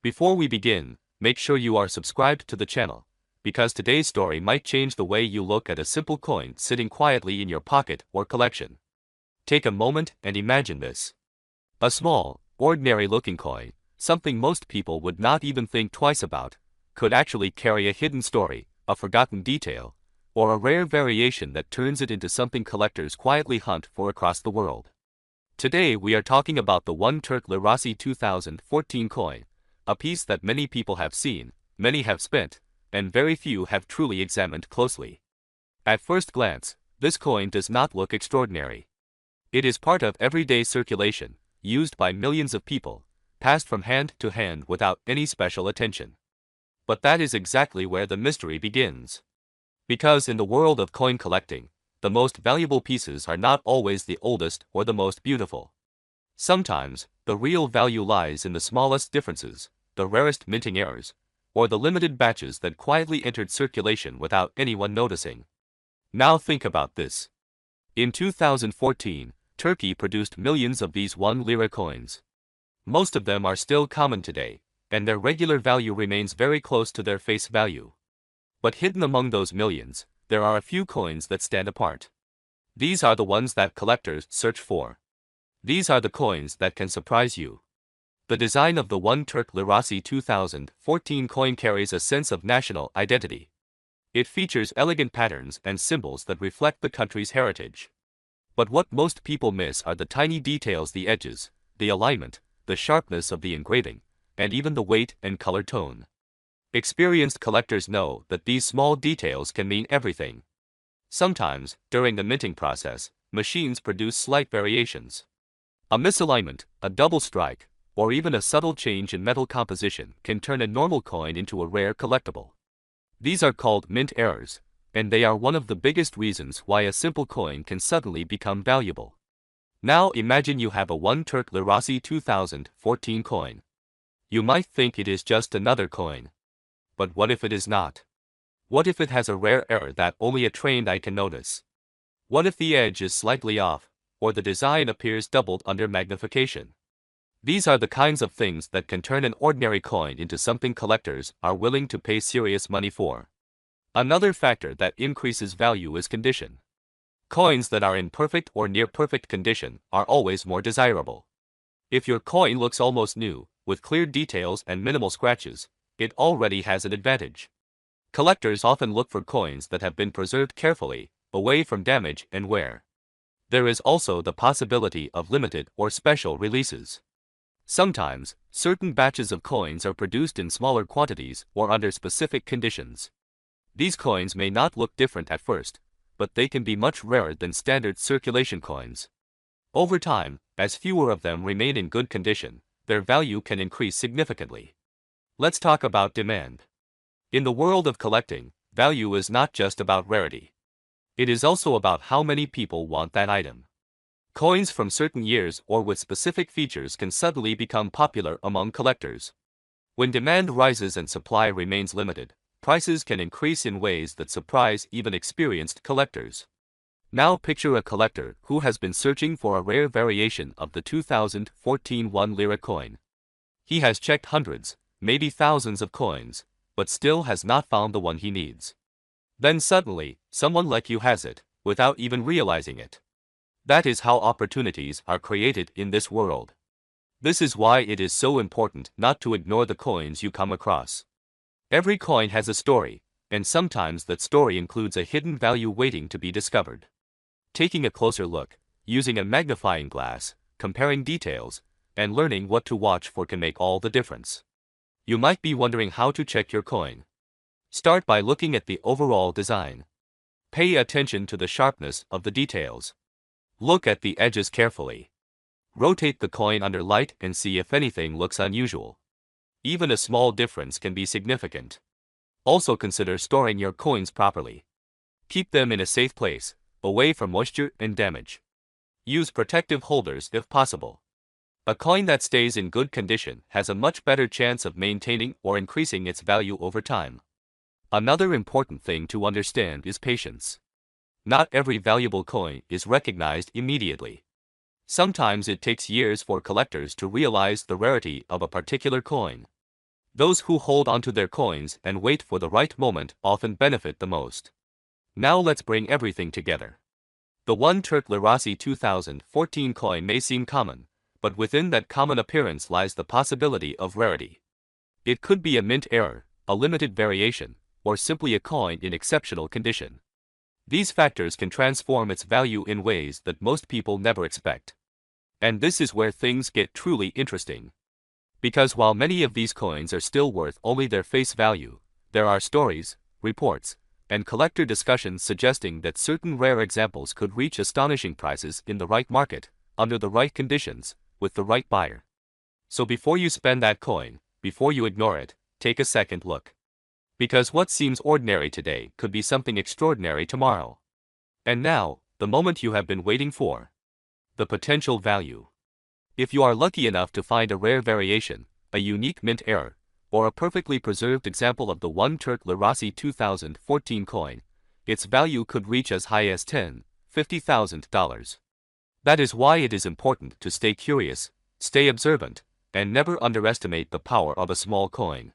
Before we begin, make sure you are subscribed to the channel, because today's story might change the way you look at a simple coin sitting quietly in your pocket or collection. Take a moment and imagine this. A small, ordinary-looking coin, something most people would not even think twice about, could actually carry a hidden story, a forgotten detail, or a rare variation that turns it into something collectors quietly hunt for across the world. Today we are talking about the one Turk Lirasi 2014 coin, a piece that many people have seen, many have spent, and very few have truly examined closely. At first glance, this coin does not look extraordinary. It is part of everyday circulation, used by millions of people, passed from hand to hand without any special attention. But that is exactly where the mystery begins. Because in the world of coin collecting, the most valuable pieces are not always the oldest or the most beautiful. Sometimes, the real value lies in the smallest differences, the rarest minting errors, or the limited batches that quietly entered circulation without anyone noticing. Now think about this. In 2014, Turkey produced millions of these 1 lira coins. Most of them are still common today, and their regular value remains very close to their face value. But hidden among those millions, there are a few coins that stand apart. These are the ones that collectors search for. These are the coins that can surprise you. The design of the one Turk Lirasi 2014 coin carries a sense of national identity. It features elegant patterns and symbols that reflect the country's heritage. But what most people miss are the tiny details: the edges, the alignment, the sharpness of the engraving, and even the weight and color tone. Experienced collectors know that these small details can mean everything. Sometimes, during the minting process, machines produce slight variations. A misalignment, a double strike, or even a subtle change in metal composition can turn a normal coin into a rare collectible. These are called mint errors, and they are one of the biggest reasons why a simple coin can suddenly become valuable. Now imagine you have a 1 Turk Lirasi 2014 coin. You might think it is just another coin. But what if it is not? What if it has a rare error that only a trained eye can notice? What if the edge is slightly off, or the design appears doubled under magnification? These are the kinds of things that can turn an ordinary coin into something collectors are willing to pay serious money for. Another factor that increases value is condition. Coins that are in perfect or near perfect condition are always more desirable. If your coin looks almost new, with clear details and minimal scratches, it already has an advantage. Collectors often look for coins that have been preserved carefully, away from damage and wear. There is also the possibility of limited or special releases. Sometimes, certain batches of coins are produced in smaller quantities or under specific conditions. These coins may not look different at first, but they can be much rarer than standard circulation coins. Over time, as fewer of them remain in good condition, their value can increase significantly. Let's talk about demand. In the world of collecting, value is not just about rarity. It is also about how many people want that item. Coins from certain years or with specific features can suddenly become popular among collectors. When demand rises and supply remains limited, prices can increase in ways that surprise even experienced collectors. Now picture a collector who has been searching for a rare variation of the 2014 1 lira coin. He has checked hundreds, maybe thousands of coins, but still has not found the one he needs. Then suddenly, someone like you has it, without even realizing it. That is how opportunities are created in this world. This is why it is so important not to ignore the coins you come across. Every coin has a story, and sometimes that story includes a hidden value waiting to be discovered. Taking a closer look, using a magnifying glass, comparing details, and learning what to watch for can make all the difference. You might be wondering how to check your coin. Start by looking at the overall design. Pay attention to the sharpness of the details. Look at the edges carefully. Rotate the coin under light and see if anything looks unusual. Even a small difference can be significant. Also consider storing your coins properly. Keep them in a safe place, away from moisture and damage. Use protective holders if possible. A coin that stays in good condition has a much better chance of maintaining or increasing its value over time. Another important thing to understand is patience. Not every valuable coin is recognized immediately. Sometimes it takes years for collectors to realize the rarity of a particular coin. Those who hold onto their coins and wait for the right moment often benefit the most. Now let's bring everything together. The one Turk Lirasi 2014 coin may seem common, but within that common appearance lies the possibility of rarity. It could be a mint error, a limited variation, or simply a coin in exceptional condition. These factors can transform its value in ways that most people never expect. And this is where things get truly interesting. Because while many of these coins are still worth only their face value, there are stories, reports, and collector discussions suggesting that certain rare examples could reach astonishing prices in the right market, under the right conditions, with the right buyer. So before you spend that coin, before you ignore it, take a second look. Because what seems ordinary today could be something extraordinary tomorrow. And now, the moment you have been waiting for. The potential value. If you are lucky enough to find a rare variation, a unique mint error, or a perfectly preserved example of the one Turk Lirasi 2014 coin, its value could reach as high as $10,000, $50,000. That is why it is important to stay curious, stay observant, and never underestimate the power of a small coin.